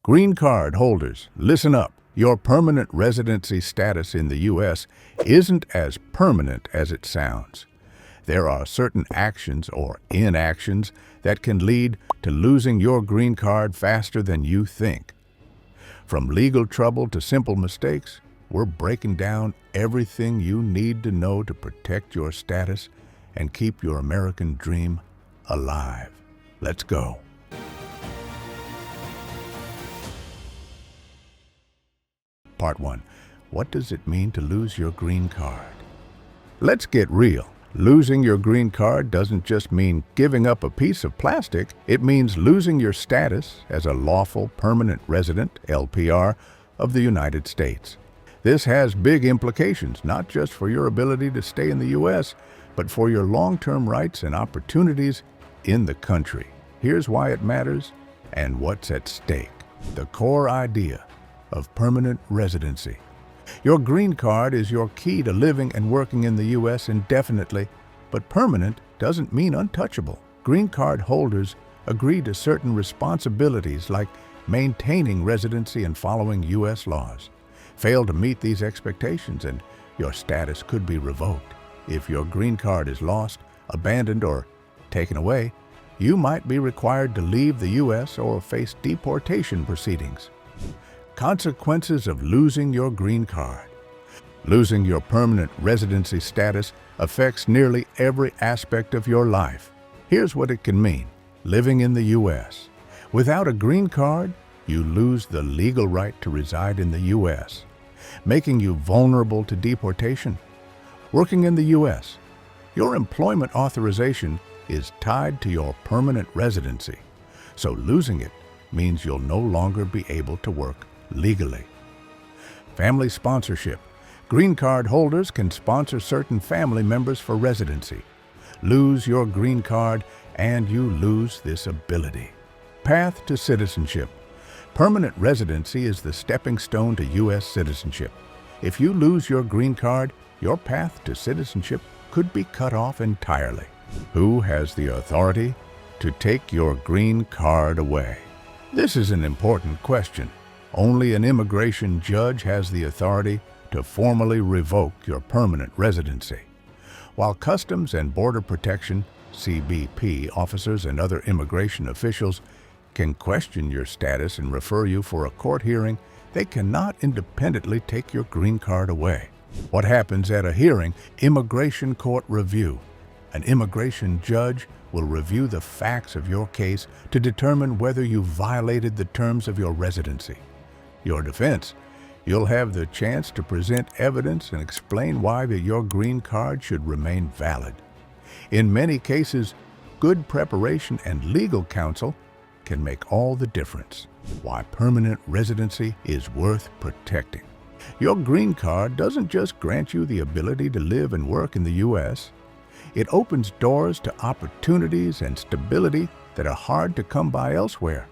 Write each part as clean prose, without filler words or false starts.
Green card holders, listen up. Your permanent residency status in the U.S. isn't as permanent as it sounds. There are certain actions or inactions that can lead to losing your green card faster than you think. From legal trouble to simple mistakes, we're breaking down everything you need to know to protect your status and keep your American dream alive. Let's go. Part 1. What does it mean to lose your green card? Let's get real. Losing your green card doesn't just mean giving up a piece of plastic. It means losing your status as a lawful permanent resident, LPR, of the United States. This has big implications, not just for your ability to stay in the U.S., but for your long-term rights and opportunities in the country. Here's why it matters and what's at stake. The core idea of permanent residency. Your green card is your key to living and working in the U.S. indefinitely, but permanent doesn't mean untouchable. Green card holders agree to certain responsibilities like maintaining residency and following U.S. laws. Fail to meet these expectations and your status could be revoked. If your green card is lost, abandoned, or taken away, you might be required to leave the U.S. or face deportation proceedings. Consequences of losing your green card. Losing your permanent residency status affects nearly every aspect of your life. Here's what it can mean. Living in the U.S. Without a green card, you lose the legal right to reside in the U.S., making you vulnerable to deportation. Working in the U.S. Your employment authorization is tied to your permanent residency, so losing it means you'll no longer be able to work legally. Family sponsorship. Green card holders can sponsor certain family members for residency. Lose your green card and you lose this ability. Path to citizenship. Permanent residency is the stepping stone to U.S. citizenship. If you lose your green card, your path to citizenship could be cut off entirely. Who has the authority to take your green card away? This is an important question. Only an immigration judge has the authority to formally revoke your permanent residency. While Customs and Border Protection, CBP, officers and other immigration officials can question your status and refer you for a court hearing, they cannot independently take your green card away. What happens at a hearing? Immigration court review. An immigration judge will review the facts of your case to determine whether you violated the terms of your residency. Your defense. You'll have the chance to present evidence and explain why your green card should remain valid. In many cases, good preparation and legal counsel can make all the difference. Why permanent residency is worth protecting. Your green card doesn't just grant you the ability to live and work in the U.S. It opens doors to opportunities and stability that are hard to come by elsewhere.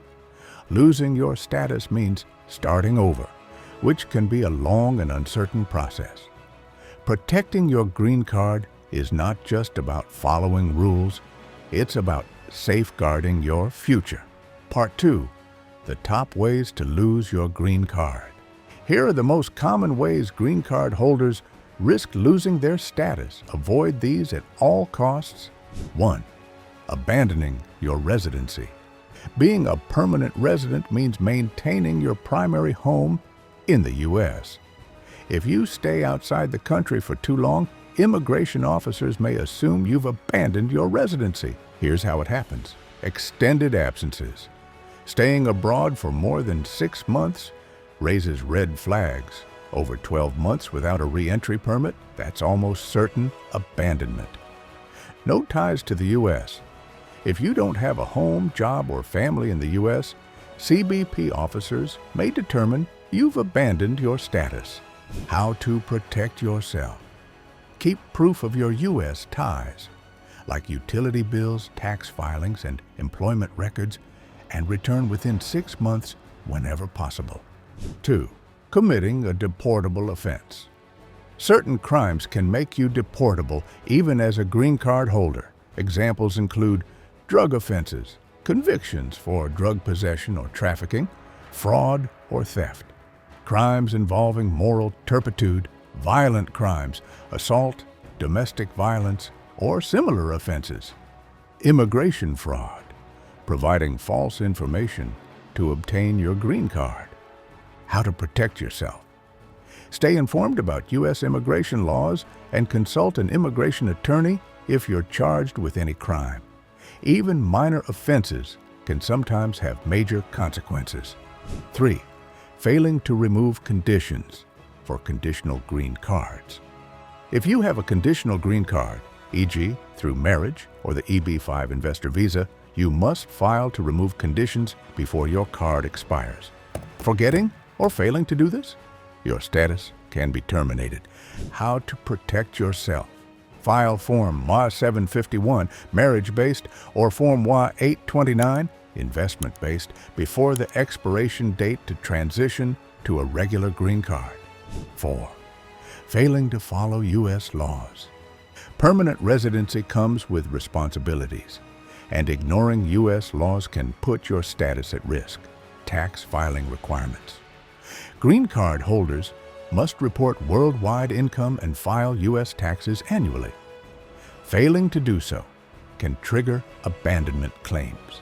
Losing your status means starting over, which can be a long and uncertain process. Protecting your green card is not just about following rules, it's about safeguarding your future. Part 2. The top ways to lose your green card. Here are the most common ways green card holders risk losing their status. Avoid these at all costs. 1. Abandoning your residency. Being a permanent resident means maintaining your primary home in the U.S. If you stay outside the country for too long, immigration officers may assume you've abandoned your residency. Here's how it happens. Extended absences. Staying abroad for more than 6 months raises red flags. Over 12 months without a re-entry permit, that's almost certain abandonment. No ties to the U.S. If you don't have a home, job, or family in the U.S., CBP officers may determine you've abandoned your status. How to protect yourself. Keep proof of your U.S. ties, like utility bills, tax filings, and employment records, and return within 6 months whenever possible. 2. Committing a deportable offense. Certain crimes can make you deportable even as a green card holder. Examples include drug offenses, convictions for drug possession or trafficking, fraud or theft, crimes involving moral turpitude, violent crimes, assault, domestic violence, or similar offenses. Immigration fraud, providing false information to obtain your green card. How to protect yourself. Stay informed about U.S. immigration laws and consult an immigration attorney if you're charged with any crime. Even minor offenses can sometimes have major consequences. 3. Failing to remove conditions for conditional green cards. If you have a conditional green card, e.g. through marriage or the EB-5 investor visa, you must file to remove conditions before your card expires. Forgetting or failing to do this, your status can be terminated. How to protect yourself. File Form WA-751, marriage-based, or Form WA-829, investment-based, before the expiration date to transition to a regular green card. 4. Failing to follow U.S. laws. Permanent residency comes with responsibilities, and ignoring U.S. laws can put your status at risk. Tax filing requirements. Green card holders must report worldwide income and file U.S. taxes annually. Failing to do so can trigger abandonment claims.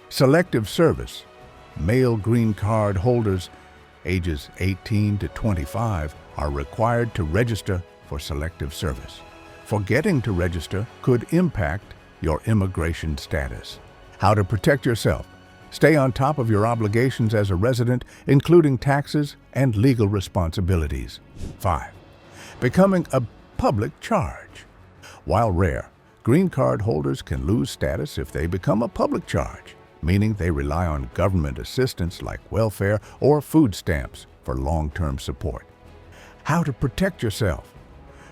Selective service. Male green card holders ages 18 to 25 are required to register for selective service. Forgetting to register could impact your immigration status. How to protect yourself. Stay on top of your obligations as a resident, including taxes and legal responsibilities. 5. Becoming a public charge. While rare, green card holders can lose status if they become a public charge, meaning they rely on government assistance like welfare or food stamps for long-term support. How to protect yourself.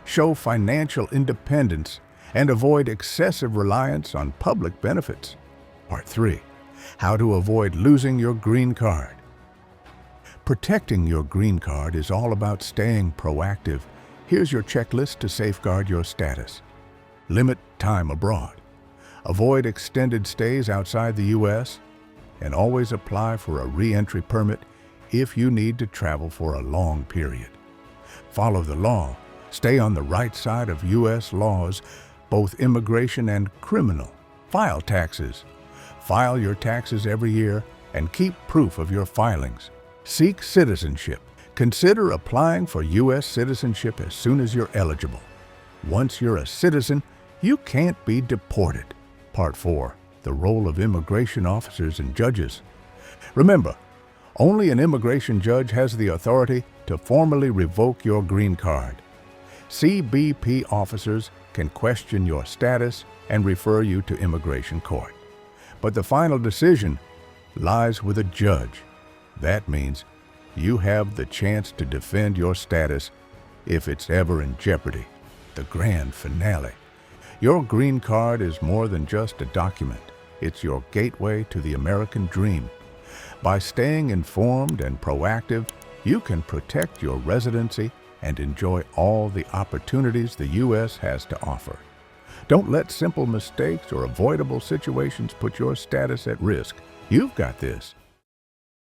Show financial independence and avoid excessive reliance on public benefits. Part 3. How to avoid losing your green card. Protecting your green card is all about staying proactive. Here's your checklist to safeguard your status. Limit time abroad. Avoid extended stays outside the U.S. and always apply for a re-entry permit if you need to travel for a long period. Follow the law. Stay on the right side of U.S. laws, both immigration and criminal. File taxes. File your taxes every year and keep proof of your filings. Seek citizenship. Consider applying for U.S. citizenship as soon as you're eligible. Once you're a citizen, you can't be deported. Part 4. The role of immigration officers and judges. Remember, only an immigration judge has the authority to formally revoke your green card. CBP officers can question your status and refer you to immigration court. But the final decision lies with a judge. That means you have the chance to defend your status if it's ever in jeopardy. The grand finale. Your green card is more than just a document. It's your gateway to the American dream. By staying informed and proactive, you can protect your residency and enjoy all the opportunities the U.S. has to offer. Don't let simple mistakes or avoidable situations put your status at risk. You've got this.